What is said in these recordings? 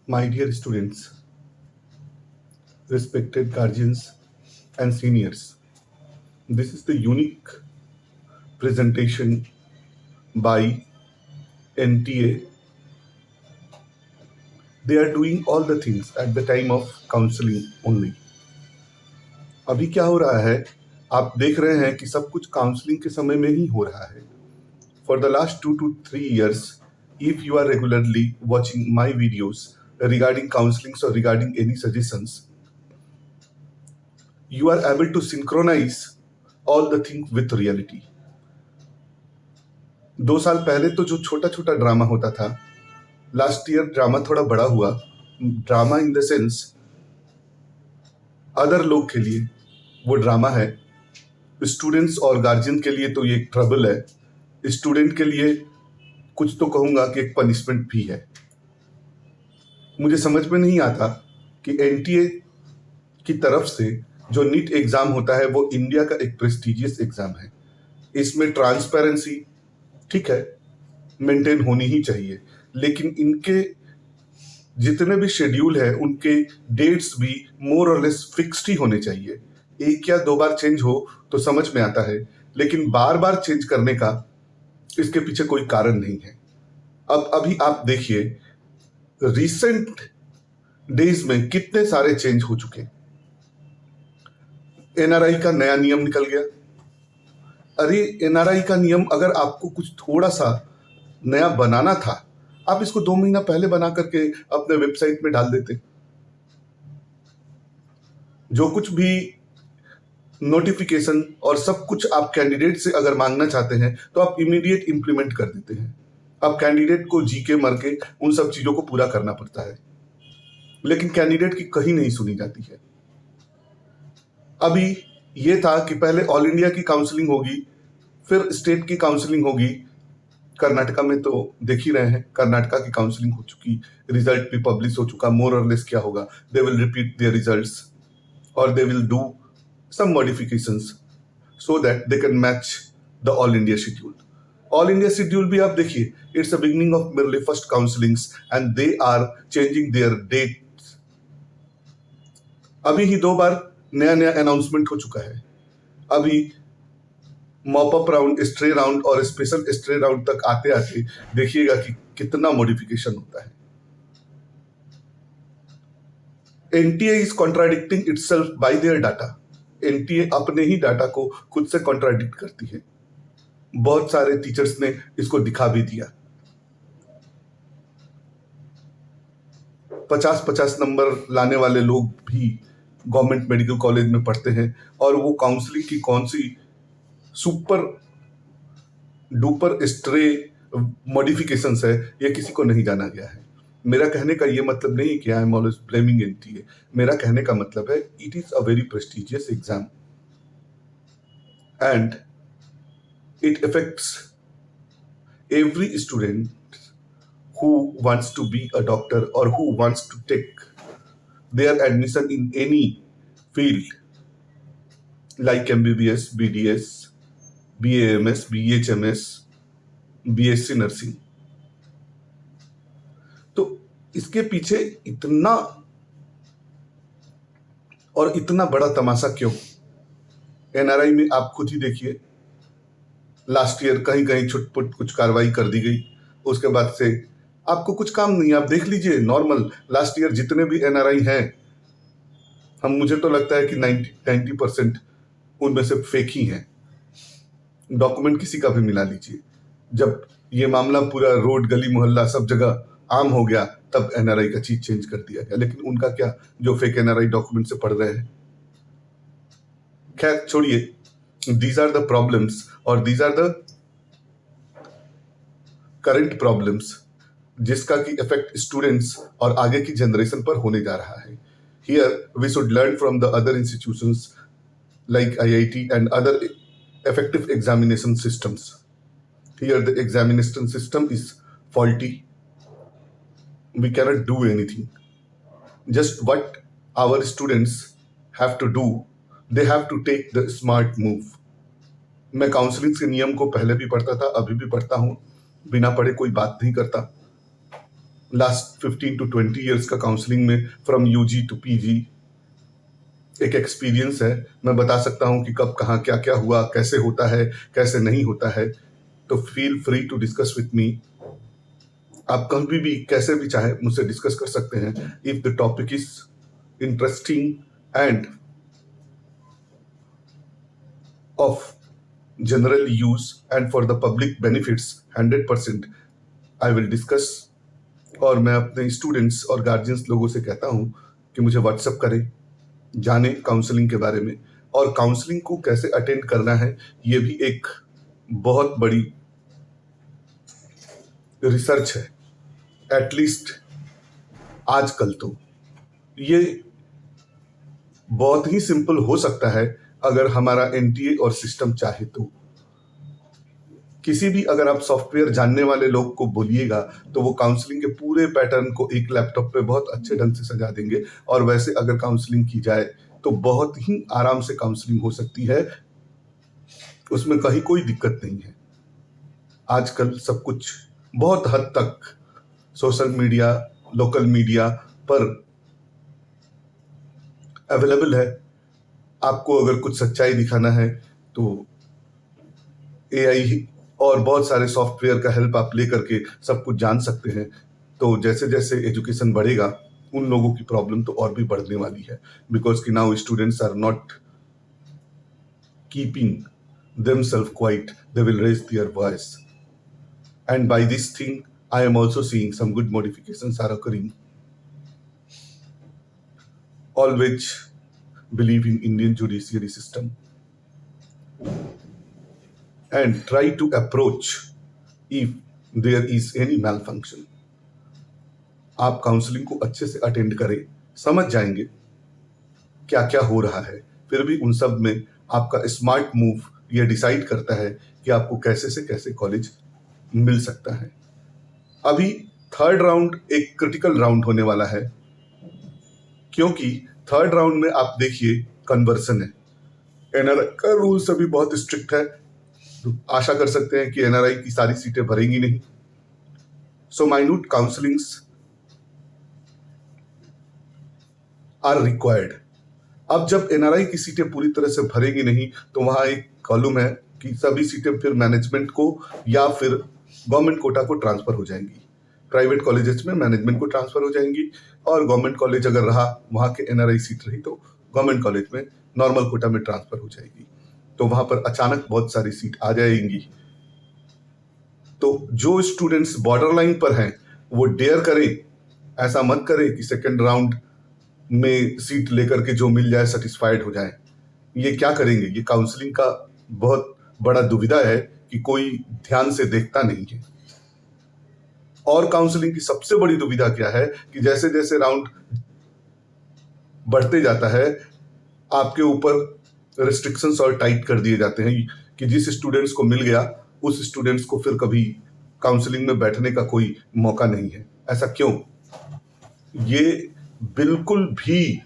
My dear students, respected guardians, and seniors, this is the unique presentation by NTA. They are doing all the things at the time of counseling only. अभी क्या हो रहा है, आप देख रहे हैं कि सब कुछ काउंसलिंग के समय में ही हो रहा है. For the last 2 to 3 years, if you are regularly watching my videos regarding counselings or regarding any suggestions, you are able to synchronize all the things with reality. 2 साल पहले तो जो छोटा छोटा ड्रामा होता था, लास्ट ईयर ड्रामा थोड़ा बड़ा हुआ. Drama in the sense other लोग के लिए वो ड्रामा है, स्टूडेंट्स और गार्जियन के लिए तो ये एक ट्रबल है, स्टूडेंट के लिए कुछ तो कहूँगा कि एक पनिशमेंट भी है. मुझे समझ में नहीं आता कि एनटीए की तरफ से जो नीट एग्ज़ाम होता है वो इंडिया का एक प्रेस्टिजियस एग्ज़ाम है. इसमें ट्रांसपेरेंसी ठीक है मेंटेन होनी ही चाहिए, लेकिन इनके जितने भी शेड्यूल है उनके डेट्स भी मोर और लेस फिक्स्ड ही होने चाहिए. एक या 2 बार चेंज हो तो समझ में आता है, लेकिन बार बार चेंज करने का इसके पीछे कोई कारण नहीं है. अब अभी आप देखिए रिसेंट डेज में कितने सारे चेंज हो चुके. एनआरआई का नया नियम निकल गया. अरे एनआरआई का नियम अगर आपको कुछ थोड़ा सा नया बनाना था, आप इसको 2 महीना पहले बना करके अपने वेबसाइट में डाल देते. जो कुछ भी नोटिफिकेशन और सब कुछ आप कैंडिडेट से अगर मांगना चाहते हैं तो आप इमीडिएट इंप्लीमेंट कर देते हैं. अब कैंडिडेट को जी के मर के उन सब चीजों को पूरा करना पड़ता है, लेकिन कैंडिडेट की कहीं नहीं सुनी जाती है. अभी ये था कि पहले ऑल इंडिया की काउंसलिंग होगी, फिर स्टेट की काउंसलिंग होगी. कर्नाटका में तो देख ही रहे हैं, कर्नाटका की काउंसलिंग हो चुकी, रिजल्ट भी पब्लिश हो चुका. मोर और लेस क्या होगा, they will repeat their results और they will do some modifications so that they can match the all India schedule. All India schedule भी आप देखिए, it's the beginning of merely first counselings and they are changing their dates. अभी ही 2 बार नया नया announcement हो चुका है. अभी mop up round, stray round और स्पेशल स्ट्रे राउंड तक आते आते देखिएगा कि कितना मॉडिफिकेशन होता है. NTA is contradicting itself by their data. NTA अपने ही डाटा को खुद से कॉन्ट्राडिक्ट करती है. बहुत सारे टीचर्स ने इसको दिखा भी दिया. 50-50 नंबर लाने वाले लोग भी गवर्नमेंट मेडिकल कॉलेज में पढ़ते हैं और वो काउंसलिंग की कौन सी सुपर डुपर स्ट्रे मॉडिफिकेशंस है ये किसी को नहीं जाना गया है. मेरा कहने का ये मतलब नहीं कि I am always blaming NTA. मेरा कहने का मतलब है it is a very prestigious exam and it affects every student who wants to be a doctor or who wants to take their admission in any field like MBBS, BDS, BAMS, BHMS, BSc nursing. तो इसके पीछे इतना और इतना बड़ा तमाशा क्यों? NRI में आप खुद ही देखिए, लास्ट ईयर कहीं कहीं छुटपुट कुछ कार्रवाई कर दी गई, उसके बाद से आपको कुछ काम नहीं. आप देख लीजिए नॉर्मल लास्ट ईयर जितने भी एनआरआई हैं, मुझे तो लगता है कि 90% उनमें से फेक ही हैं. डॉक्यूमेंट किसी का भी मिला लीजिए. जब ये मामला पूरा रोड गली मोहल्ला सब जगह आम हो गया तब एनआरआई का चीज चेंज कर दिया गया. लेकिन उनका क्या, जो फेक एनआरआई डॉक्यूमेंट से पढ़ रहे हैं. खैर छोड़िए, दीज आर द प्रॉब्लम्स और these are the current problems जिसका की इफेक्ट स्टूडेंट्स और आगे की जनरेशन पर होने जा रहा है. Here we should learn from the other institutions like IIT and other effective examination systems. Here the examination system is faulty. We cannot do anything. Just what our students have to do, they have to take the smart move. मैं counselling के नियम को पहले भी पढ़ता था, अभी भी पढ़ता हूँ. बिना पढ़े कोई बात नहीं करता. लास्ट 15 to 20 ईयर्स का काउंसलिंग में फ्रॉम यूजी टू पीजी एक एक्सपीरियंस है। मैं बता सकता हूं कि कब कहाँ क्या क्या हुआ, कैसे होता है, कैसे नहीं होता है। तो feel free to discuss with me. आप कभी भी कैसे भी चाहे मुझसे डिस्कस कर सकते हैं। If the topic is interesting end of general use and for the public benefits 100% I will discuss. और मैं अपने स्टूडेंट्स और गार्जियंस लोगों से कहता हूं कि मुझे व्हाट्सएप करें, जाने काउंसलिंग के बारे में। और काउंसलिंग को कैसे अटेंड करना है ये भी एक बहुत बड़ी रिसर्च है। एटलीस्ट आजकल तो ये बहुत ही सिंपल हो सकता है अगर हमारा एनटीए और सिस्टम चाहे तो। किसी भी अगर आप सॉफ्टवेयर जानने वाले लोग को बोलिएगा तो वो काउंसलिंग के पूरे पैटर्न को एक लैपटॉप पे बहुत अच्छे ढंग से सजा देंगे। और वैसे अगर काउंसलिंग की जाए तो बहुत ही आराम से काउंसलिंग हो सकती है, उसमें कहीं कोई दिक्कत नहीं है। आजकल सब कुछ बहुत हद तक सोशल मीडिया, लोकल मीडिया पर अवेलेबल है। आपको अगर कुछ सच्चाई दिखाना है तो एआई और बहुत सारे सॉफ्टवेयर का हेल्प आप लेकर के सब कुछ जान सकते हैं। तो जैसे जैसे एजुकेशन बढ़ेगा उन लोगों की प्रॉब्लम तो और भी बढ़ने वाली है, बिकॉज कि now students are not keeping themselves quiet, they will raise their voice. And by this thing, I am also seeing some good modifications are occurring. Always believe in Indian judiciary system and try to approach if there is any malfunction. आप counselling को अच्छे से attend करें, समझ जाएंगे क्या क्या हो रहा है। फिर भी उन सब में आपका स्मार्ट मूव ये डिसाइड करता है कि आपको कैसे से कैसे कॉलेज मिल सकता है। अभी थर्ड राउंड एक क्रिटिकल राउंड होने वाला है, क्योंकि थर्ड राउंड में आप देखिए कन्वर्सन है। एनआरआई का रूल्स अभी बहुत स्ट्रिक्ट है, तो आशा कर सकते हैं कि एनआरआई की सारी सीटें भरेंगी नहीं। सो माइन्यूट काउंसलिंग्स आर रिक्वायर्ड। अब जब एनआरआई की सीटें पूरी तरह से भरेंगी नहीं तो वहां एक कॉलम है कि सभी सीटें फिर मैनेजमेंट को या फिर गवर्नमेंट कोटा को ट्रांसफर हो जाएंगी। प्राइवेट कॉलेजेस में मैनेजमेंट को ट्रांसफर हो जाएंगी और गवर्नमेंट कॉलेज अगर रहा, वहां के एनआरआई सीट रही तो गवर्नमेंट कॉलेज में नॉर्मल कोटा में ट्रांसफर हो जाएगी। तो वहां पर अचानक बहुत सारी सीट आ जाएंगी। तो जो स्टूडेंट्स बॉर्डर लाइन पर हैं वो डेयर करें, ऐसा मत करें कि सेकेंड राउंड में सीट लेकर के जो मिल जाए सेटिस्फाइड हो जाए। ये क्या करेंगे? ये काउंसलिंग का बहुत बड़ा दुविधा है कि कोई ध्यान से देखता नहीं है। और काउंसलिंग की सबसे बड़ी दुविधा क्या है कि जैसे जैसे राउंड बढ़ते जाता है आपके ऊपर रिस्ट्रिक्शंस और टाइट कर दिए जाते हैं कि जिस स्टूडेंट्स को मिल गया उस स्टूडेंट्स को फिर कभी काउंसलिंग में बैठने का कोई मौका नहीं है। ऐसा क्यों? ये बिल्कुल भी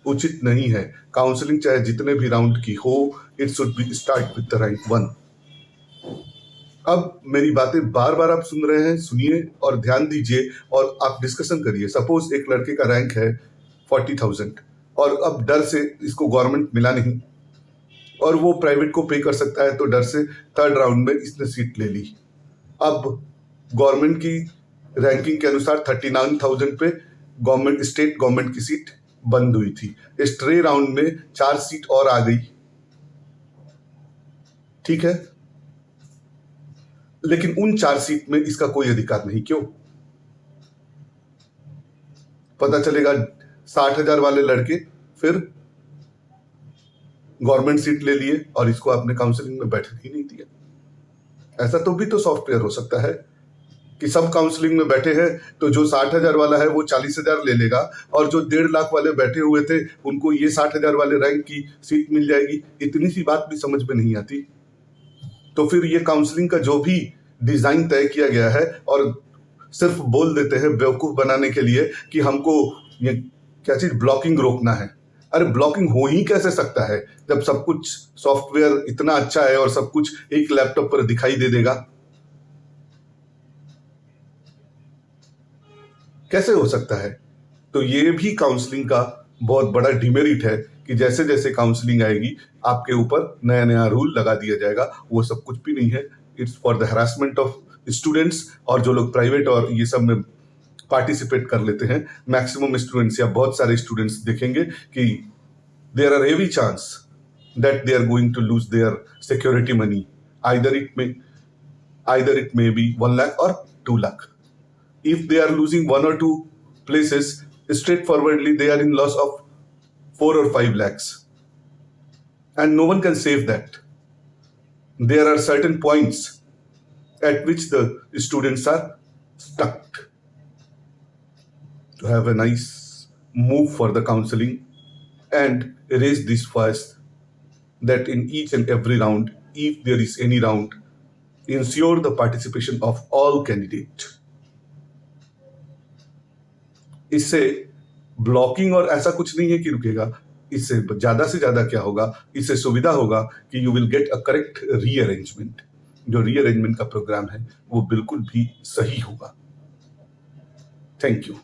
उचित नहीं है। काउंसलिंग चाहे जितने भी राउंड की हो, it should be start with the rank 1। अब मेरी बातें बार बार आप सुन रहे हैं, सुनिए और ध्यान दीजिए और आप डिस्कशन करिए। सपोज एक लड़के का रैंक है 40,000 और अब डर से इसको गवर्नमेंट मिला नहीं और वो प्राइवेट को पे कर सकता है, तो डर से थर्ड राउंड में इसने सीट ले ली। अब गवर्नमेंट की रैंकिंग के अनुसार 39,000 पे गवर्नमेंट, स्टेट गवर्नमेंट की सीट बंद हुई थी। स्ट्रे राउंड में 4 सीट और आ गई, ठीक है, लेकिन उन 4 सीट में इसका कोई अधिकार नहीं। क्यों? पता चलेगा 60,000 वाले लड़के फिर गवर्नमेंट सीट ले लिए और इसको आपने काउंसलिंग में बैठने ही नहीं दिया। ऐसा तो भी तो सॉफ्टवेयर हो सकता है कि सब काउंसलिंग में बैठे हैं तो जो 60,000 वाला है वो 40,000 ले लेगा और जो 1.5 लाख वाले बैठे हुए थे उनको ये 60,000 वाले रैंक की सीट मिल जाएगी। इतनी सी बात भी समझ में नहीं आती। तो फिर ये काउंसलिंग का जो भी डिजाइन तय किया गया है और सिर्फ बोल देते हैं बेवकूफ बनाने के लिए कि हमको ये क्या चीज ब्लॉकिंग रोकना है। अरे ब्लॉकिंग हो ही कैसे सकता है जब सब कुछ सॉफ्टवेयर इतना अच्छा है और सब कुछ एक लैपटॉप पर दिखाई दे देगा। कैसे हो सकता है? तो ये भी काउंसलिंग का बहुत बड़ा डिमेरिट है कि जैसे जैसे काउंसलिंग आएगी आपके ऊपर नया नया रूल लगा दिया जाएगा। वो सब कुछ भी नहीं है। It's for the harassment of students. और जो लोग प्राइवेट और ये सब में पार्टिसिपेट कर लेते हैं, मैक्सिमम स्टूडेंट्स या बहुत सारे स्टूडेंट्स देखेंगे कि there are every chance that they are going to lose their security money. either it may be 1 lakh or 2 lakh. If they are losing 1 or 2 places, straightforwardly they are in loss of 4 or 5 lakhs, and no one can save that. There are certain points at which the students are stuck. To have a nice move for the counseling and raise this first, that in each and every round, if there is any round, ensure the participation of all candidates. इससे blocking और ऐसा कुछ नहीं है कि रुकेगा। इससे ज्यादा से ज्यादा क्या होगा, इससे सुविधा होगा कि you will get a correct rearrangement. जो रीअरेंजमेंट का प्रोग्राम है वो बिल्कुल भी सही होगा। Thank you.